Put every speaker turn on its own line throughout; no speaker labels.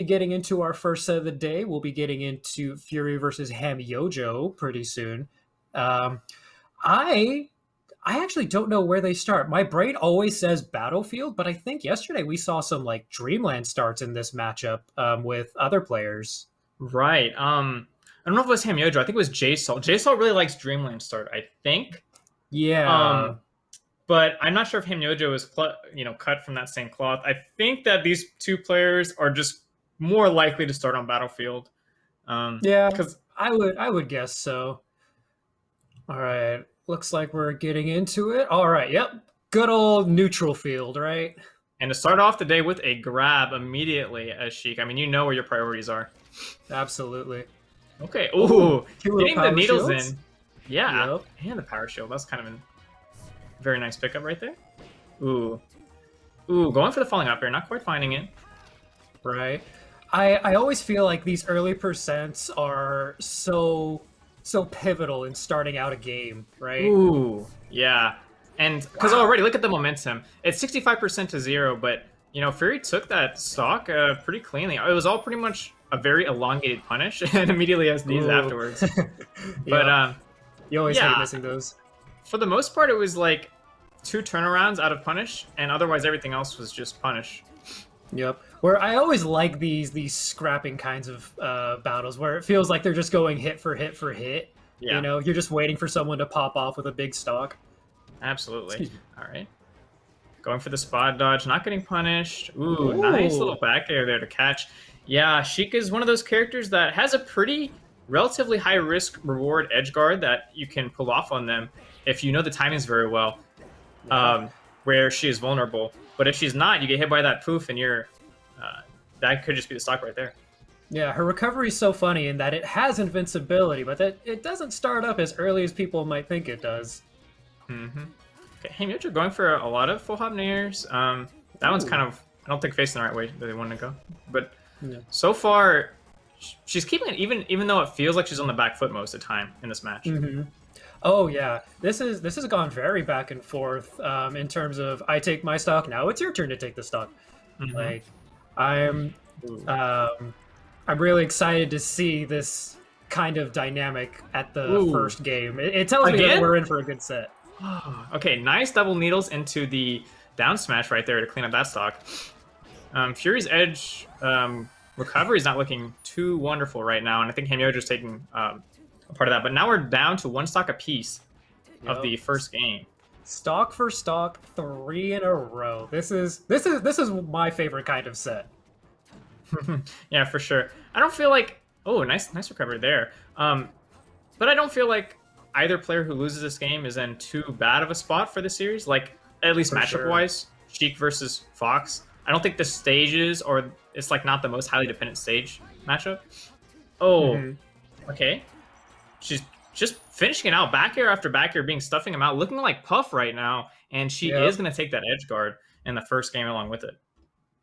getting into our first set of the day. We'll be getting into Fury versus Hamyojo pretty soon. Um, I I actually don't know where they start. My brain always says Battlefield, but I think yesterday we saw some like Dreamland starts in this matchup with other players.
Right. I don't know if it was Hamyojo. I think it was JSalt. JSalt really likes Dreamland Start, I think.
Yeah.
Um, but I'm not sure if Hamyojo is cut from that same cloth. I think that these two players are just more likely to start on Battlefield.
Yeah,
Because
I would guess so. All right. Looks like we're getting into it. All right. Yep. Good old neutral field, right?
and to start off the day with a grab immediately as Sheik. I mean, you know where your priorities are.
Absolutely.
Okay.
Oh,
Ooh,
two little
getting the
power
needles
shields.
in. Yeah,
Yep.
and the power shield. That's kind of a very nice pickup right there. Ooh. Ooh, going for the falling up here, not quite finding it.
Right. I always feel like these early percents are so pivotal in starting out a game, right?
Ooh, yeah. And because
Wow.
already, look at the momentum. It's 65% to 0, but, Fury took that stock pretty cleanly. It was all pretty much a very elongated punish and immediately has these
Ooh.
afterwards. But,
Yep. You always hate
yeah,
missing those.
for the most part, it was like two turnarounds out of punish, and otherwise everything else was just punish.
Yep. Where I always like these scrapping kinds of battles where it feels like they're just going hit for hit for hit. You
Yeah,
know, you're just waiting for someone to pop off with a big stock.
absolutely.
Excuse me.
All right. Going for the spot dodge, not getting punished. Ooh, nice little
Ooh.
back air there to catch. Yeah, Sheik is one of those characters that has a pretty relatively high risk reward edge guard that you can pull off on them if you know the timings very well,
Yeah.
where she is vulnerable. But if she's not, you get hit by that poof and that could just be the stock right there.
Yeah, her recovery is so funny in that it has invincibility, but that it doesn't start up as early as people might think it does.
Mm-hmm. Okay, Hamyojo going for a lot of full hop nairs. That one's kind
Ooh.
of, I don't think, facing the right way that they wanted to go. But
Yeah.
so far, she's keeping it even though it feels like she's on the back foot most of the time in this match.
Hmm. Oh yeah, this has gone very back and forth in terms of I take my stock, now it's your turn to take the stock.
Mm-hmm.
Like I'm
Ooh.
um, I'm really excited to see this kind of dynamic at the
Ooh.
first game. It tells me that
Again?
we're in for a good set.
Okay, nice double needles into the down smash right there to clean up that stock. Fury's edge recovery is not looking too wonderful right now, and I think Hamyojo's taking a part of that. But now we're down to one stock apiece of
Yep.
the first game.
Stock for stock, three in a row. This is my favorite kind of set.
Yeah, for sure. I don't feel like nice recovery there. But I don't feel like either player who loses this game is in too bad of a spot for the series. Like at least
For
matchup
sure.
wise, Sheik versus Fox. I don't think the stages or it's like not the most highly dependent stage matchup. Oh,
Hmm.
okay. She's just finishing it out, back air after back air, being stuffing him out, looking like Puff right now, and she is
Yep.
going to take that edge guard in the first game along with it.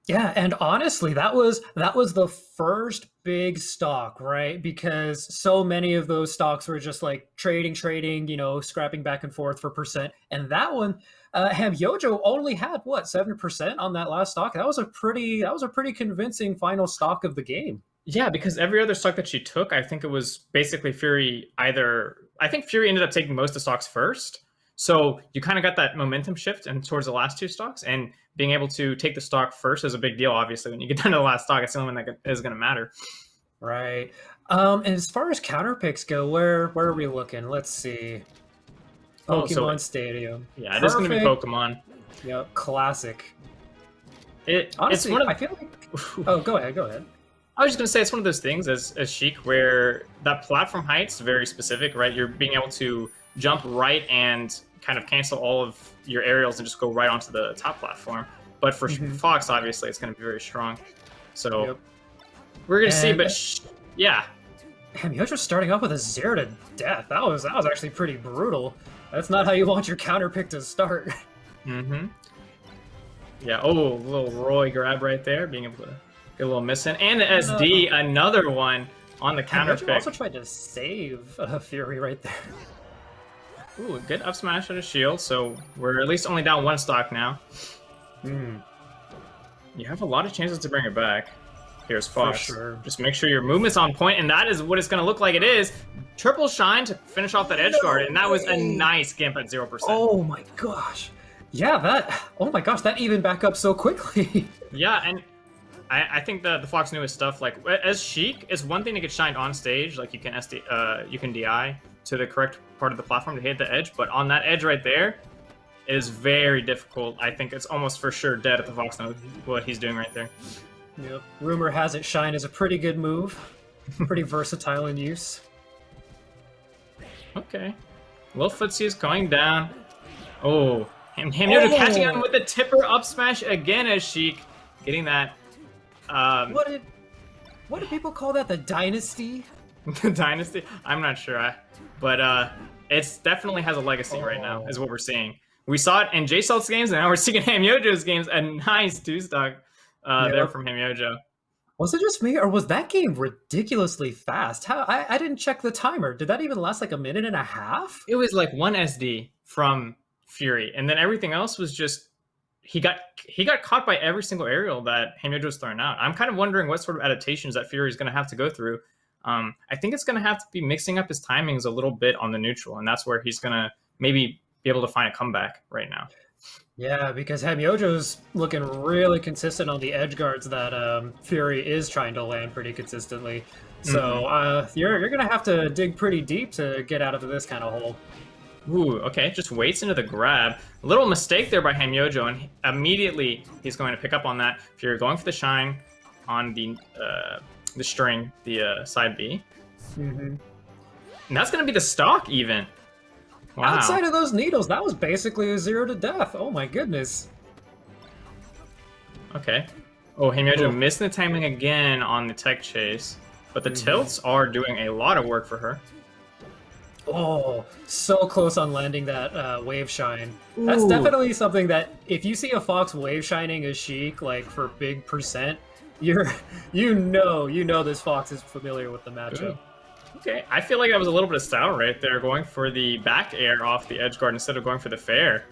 Yeah, and honestly, that was the first big stock, right? Because so many of those stocks were just like trading, scrapping back and forth for percent. And that one, Hamyojo only had what 7% on that last stock. That was a pretty convincing final stock of the game.
Yeah, because every other stock that she took, I think it was basically Fury either. I think Fury ended up taking most of the stocks first. So you kind of got that momentum shift and towards the last two stocks, and being able to take the stock first is a big deal. Obviously, when you get down to the last stock, it's the only one that is going to matter.
Right. And as far as counter picks go, where are we looking? Let's see.
Oh, so
Pokemon Stadium.
yeah, it is going to be
Perfect.
Pokemon.
Yep. Classic.
It's
Honestly,
one
I
of.
feel like. Oh, go ahead. Go ahead.
I was just gonna say it's one of those things as Sheik where that platform height's very specific, right? You're being able to jump right and kind of cancel all of your aerials and just go right onto the top platform. But for
Hmm.
Fox, obviously, it's going to be very strong. So
Yep.
we're gonna see,
And
but yeah,
Hamyojo starting off with a 0 to death. That was actually pretty brutal. That's not how you want your counter pick to start.
mm-hmm. Yeah. Oh, a little Roy grab right there, being able to get a little missing, and the
No.
SD, another one on the counter
Hamyojo also
pick.
tried to save Fury right there.
Ooh, good up smash on a shield. So we're at least only down one stock now.
Hmm.
You have a lot of chances to bring it back. Here's
For
Fox.
sure.
Just make sure your movement's on point, and that is what it's going to look like. It is triple shine to finish off that edge guard,
No
and that was a
way!
nice gimp at 0%.
Oh my gosh. Yeah, that. Oh my gosh, that even back up so quickly.
Yeah, and I think the Fox knew his stuff. Like as Sheik is one thing to get shined on stage, like you can you can DI to the correct part of the platform to hit the edge, but on that edge right there, it is very difficult. I think it's almost for sure dead if the Fox knows what he's doing right there.
Yep. Rumor has it Shine is a pretty good move. Pretty versatile in use.
Okay. Little footsie is going down. Oh, and Hamyojo catching him with the tipper up smash again as Sheik getting that.
What did people call that? The dynasty?
The dynasty? I'm not sure, but it's definitely has a legacy right now, is what we're seeing. We saw it in J-Salt's games, and now we're seeing Hamyojo's games. A nice two-stock there from Hamyojo.
Was it just me, or was that game ridiculously fast? How I didn't check the timer. Did that even last like a minute and a half?
It was like one SD from Fury, and then everything else was just he got caught by every single aerial that Hamyojo was throwing out. I'm kind of wondering what sort of adaptations that Fury is going to have to go through. I think it's going to have to be mixing up his timings a little bit on the neutral, and that's where he's going to maybe be able to find a comeback right now.
Yeah, because Hamyojo's looking really consistent on the edge guards that Fury is trying to land pretty consistently. So you're going to have to dig pretty deep to get out of this kind of hole.
Ooh, okay, just waits into the grab. A little mistake there by Hamyojo, and immediately he's going to pick up on that. Fury going for the shine on the string, the side B. And that's going to be the stock even. Wow.
Outside of those needles, that was basically a 0 to death. Oh my goodness.
Okay. Oh, Hamyojo missed the timing again on the tech chase, but the tilts are doing a lot of work for her.
Oh, so close on landing that wave shine. That's definitely something that if you see a Fox wave shining a Sheik like for big percent, you know this Fox is familiar with the matchup.
Okay, I feel like that was a little bit of style right there, going for the back air off the edge guard instead of going for the fair.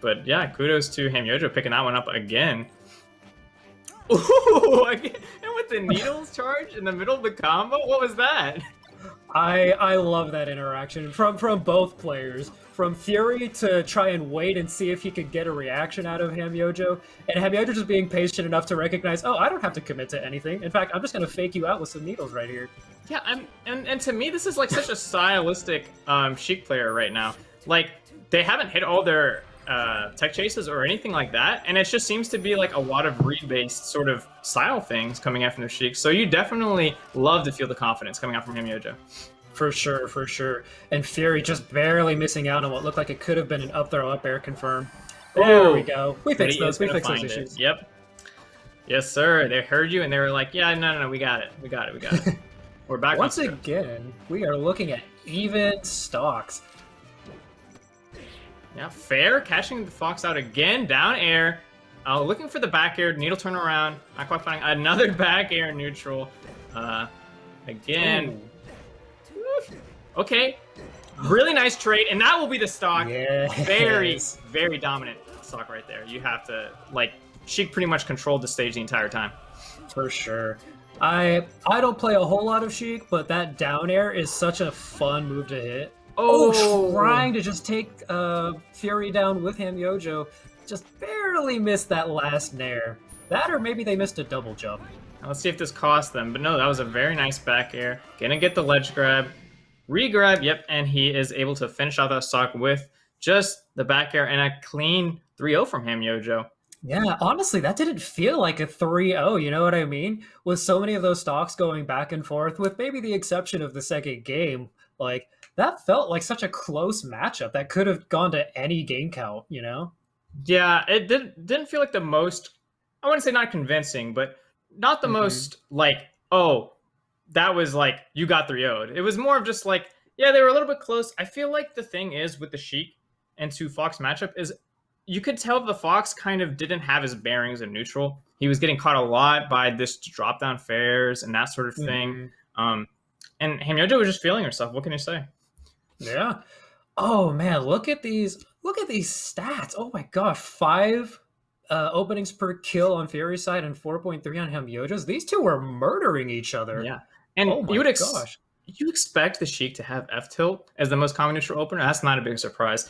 But yeah, kudos to Hamyojo picking that one up again. Ooh, again, and with the needles charge in the middle of the combo, what was that?
I love that interaction from both players. From Fury to try and wait and see if he could get a reaction out of Hamyojo, and Hamyojo just being patient enough to recognize, oh, I don't have to commit to anything. In fact, I'm just going to fake you out with some needles right here.
Yeah, and to me, this is like such a stylistic Sheik player right now. Like, they haven't hit all their tech chases or anything like that, and it just seems to be like a lot of read-based sort of style things coming out from the Sheik. So you definitely love to feel the confidence coming out from Hamyojo.
For sure, for sure. And Fury just barely missing out on what looked like it could have been an up throw up air confirm. There we go. We fixed those. We fixed those issues.
Yep. Yes, sir. They heard you and they were like, yeah, no, we got it. We got it. We're back.
Once again, we are looking at even stocks.
Yeah, fair. Catching the Fox out again. Down air. Looking for the back air. Needle turn around. Not quite finding another back air neutral. Again. Ooh. Okay, really nice trade, and that will be the stock.
Yes.
Very dominant stock right there. You have to, like, Sheik pretty much controlled the stage the entire time.
For sure. I don't play a whole lot of Sheik, but that down air is such a fun move to hit. Oh, trying to just take Fury down with Hamyojo. Just barely missed that last nair. That, or maybe they missed a double jump.
Now let's see if this cost them. But no, that was a very nice back air. Gonna get the ledge grab. Re-grab, yep, and he is able to finish out that stock with just the back air and a clean 3-0 from Hamyojo.
Yeah, honestly, that didn't feel like a 3-0, you know what I mean? With so many of those stocks going back and forth, with maybe the exception of the second game, like, that felt like such a close matchup that could have gone to any game count, you know?
Yeah, it didn't feel like the most, I wouldn't say not convincing, but not the most, like, oh, that was like, you got 3-0'd. It was more of just like, yeah, they were a little bit close. I feel like the thing is with the Sheik and 2 Fox matchup is you could tell the Fox kind of didn't have his bearings in neutral. He was getting caught a lot by this drop down fairs and that sort of thing. And Hamyojo was just feeling herself. What can you say?
Yeah. Oh man, look at these stats. Oh my gosh, 5 openings per kill on Fury's side and 4.3 on Hamyojo's. These two were murdering each other.
Yeah, and
Oh my gosh.
you expect the Sheik to have F tilt as the most common neutral opener. That's not a big surprise.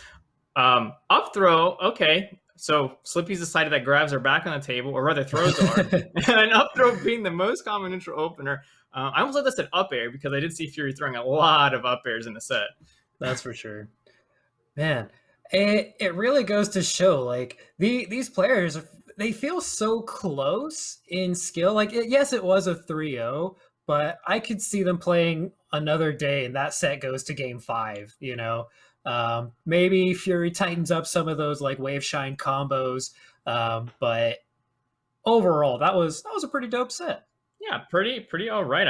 Up throw, okay. So Slippy's the side that grabs her back on the table, or rather throws hard. And up throw being the most common neutral opener. I almost like this at up air because I did see Fury throwing a lot of up airs in the set.
That's for sure. Man, it really goes to show like these players, they feel so close in skill. Like yes, it was a 3-0, but I could see them playing another day and that set goes to game 5, you know. Maybe Fury tightens up some of those like wave shine combos, but overall that was a pretty dope set.
Yeah, pretty all right. I mean,